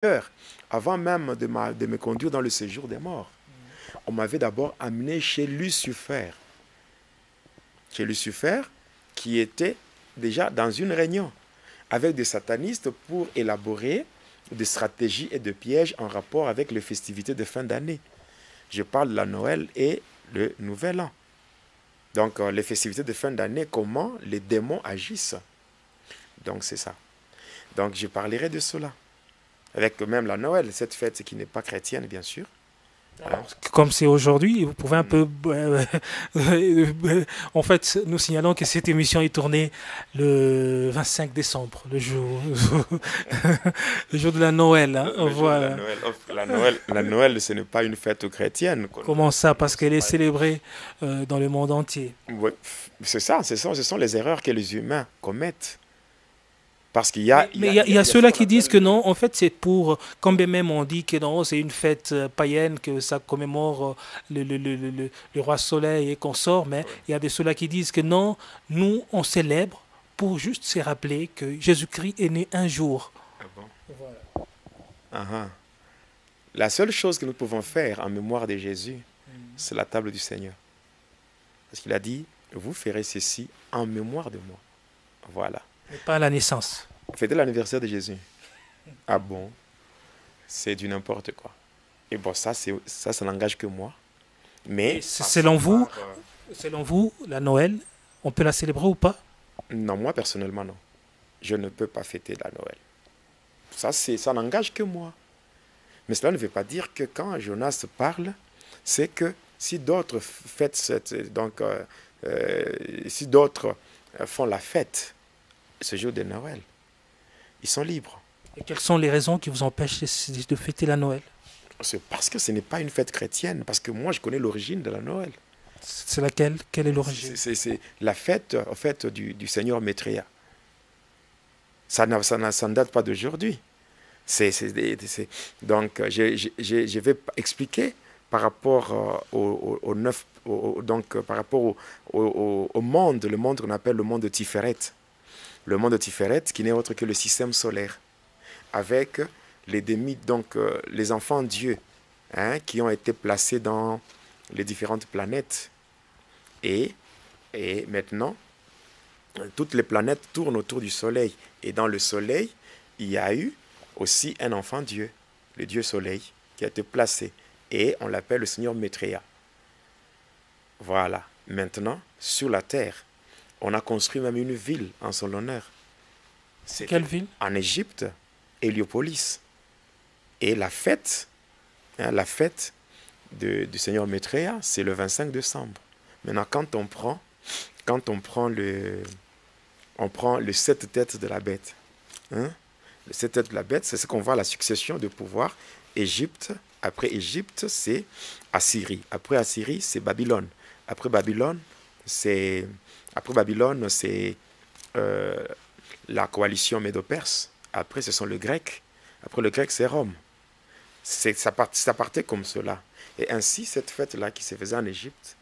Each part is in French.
D'ailleurs, avant même de me conduire dans le séjour des morts, on m'avait d'abord amené chez Lucifer. Chez Lucifer, qui était déjà dans une réunion avec des satanistes pour élaborer des stratégies et des pièges en rapport avec les festivités de fin d'année. Je parle de la Noël et le Nouvel An. Donc, les festivités de fin d'année, comment les démons agissent. Donc, c'est ça. Donc, je parlerai de cela. Avec même la Noël, cette fête qui n'est pas chrétienne, bien sûr. Hein. Comme c'est aujourd'hui, vous pouvez un peu... en fait, nous signalons que cette émission est tournée le 25 décembre, le jour de la Noël. Hein, Le jour de la voilà. Noël. La Noël, ce n'est pas une fête chrétienne. Comment ça? Parce qu'elle est célébrée dans le monde entier. Ouais, c'est ça, ce sont les erreurs que les humains commettent. Parce qu'il y a, il y Mais a, il il y a, y a il y a ce ceux-là qu'on qui disent appelle que non, en fait, c'est pour, quand bien même on dit que non, c'est une fête païenne, que ça commémore le roi Soleil et qu'on sort, mais ouais. il y a de ceux-là qui disent que non, nous, on célèbre pour juste se rappeler que Jésus-Christ est né un jour. Ah bon? Voilà. Ah, ah. La seule chose que nous pouvons faire en mémoire de Jésus, c'est la table du Seigneur. Parce qu'il a dit, vous ferez ceci en mémoire de moi. Voilà. Mais pas à la naissance. Fêtez l'anniversaire de Jésus. Ah bon? C'est du n'importe quoi. Et bon, ça n'engage que moi. Et Mais passons par... selon vous, la Noël, on peut la célébrer ou pas? Non, moi personnellement, non. Je ne peux pas fêter la Noël. Ça n'engage que moi. Mais cela ne veut pas dire que quand Jonas parle, c'est que si d'autres fêtent si d'autres font la fête ce jour de Noël, ils sont libres. Et quelles sont les raisons qui vous empêchent de fêter la Noël? C'est parce que ce n'est pas une fête chrétienne, parce que moi je connais l'origine de la Noël. C'est laquelle? Quelle est l'origine? C'est la fête en fait, du Seigneur Maitréya. Ça ne date pas d'aujourd'hui. Donc, je vais expliquer par rapport au neuf, donc par rapport au monde, le monde qu'on appelle le monde de Tiferet. Le monde de Tiferet qui n'est autre que le système solaire, avec les demi, donc les enfants Dieu, hein, qui ont été placés dans les différentes planètes. Et, et maintenant, toutes les planètes tournent autour du Soleil. Et dans le Soleil, il y a eu aussi un enfant Dieu, le Dieu Soleil, qui a été placé. Et on l'appelle le Seigneur Maitréya. Voilà. Maintenant, sur la terre, on a construit même une ville en son honneur. C'est C'était quelle ville? en Égypte, Héliopolis. Et la fête du Seigneur Maitréya, c'est le 25 décembre. Maintenant, on prend les 7 têtes de la bête. Hein? Les 7 têtes de la bête, c'est ce qu'on voit, la succession de pouvoir. Égypte, après Égypte, c'est Assyrie. Après Assyrie, c'est Babylone. Après Babylone, c'est euh, la coalition médo-perse. Après, ce sont les Grecs. Après le grec, c'est Rome. Ça partait comme cela. Et ainsi, cette fête-là qui se faisait en Égypte,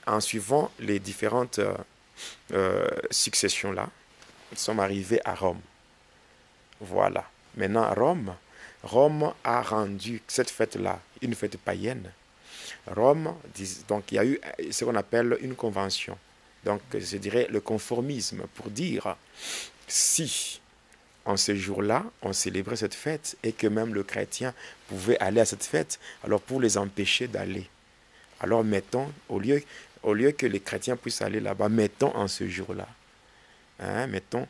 en suivant les différentes successions-là, nous sommes arrivés à Rome. Voilà. Maintenant, Rome a rendu cette fête-là une fête païenne. Donc il y a eu ce qu'on appelle une convention. Donc je dirais le conformisme pour dire si en ce jour-là on célébrait cette fête et que même le chrétien pouvait aller à cette fête, alors pour les empêcher d'aller. Alors mettons, au lieu que les chrétiens puissent aller là-bas, mettons en ce jour-là, hein, mettons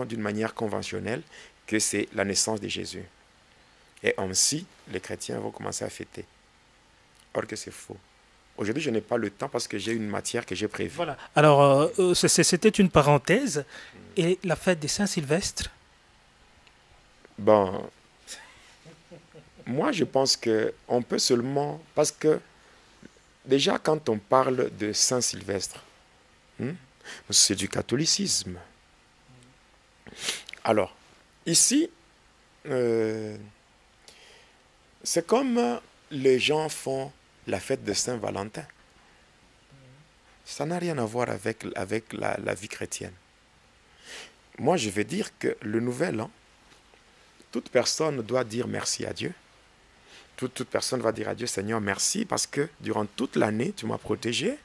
d'une manière conventionnelle que c'est la naissance de Jésus. Et ainsi, les chrétiens vont commencer à fêter. Or que c'est faux. Aujourd'hui, je n'ai pas le temps parce que j'ai une matière que j'ai prévue. Voilà. Alors, c'était une parenthèse. Et la fête des Saint-Sylvestre? Bon, moi, je pense qu'on peut seulement... Parce que déjà, quand on parle de Saint-Sylvestre, hein, c'est du catholicisme. Alors, ici, euh, c'est comme les gens font la fête de Saint-Valentin. Ça n'a rien à voir avec la vie chrétienne. Moi, je vais dire que le Nouvel An, toute personne doit dire merci à Dieu. Toute personne va dire à Dieu, Seigneur, merci, parce que durant toute l'année, tu m'as protégé,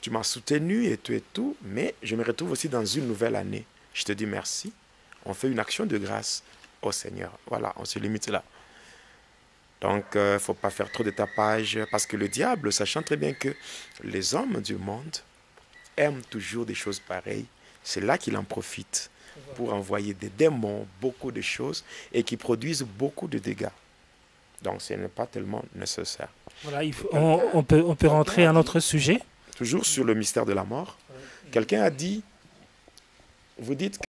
tu m'as soutenu et tout, mais je me retrouve aussi dans une nouvelle année. Je te dis merci. On fait une action de grâce au Seigneur. Voilà, on se limite là. Donc, il ne faut pas faire trop de tapage, parce que le diable, sachant très bien que les hommes du monde aiment toujours des choses pareilles, c'est là qu'il en profite pour envoyer des démons, beaucoup de choses, et qui produisent beaucoup de dégâts. Donc, ce n'est pas tellement nécessaire. Voilà, on peut rentrer à un autre sujet. Toujours sur le mystère de la mort. Quelqu'un a dit, vous dites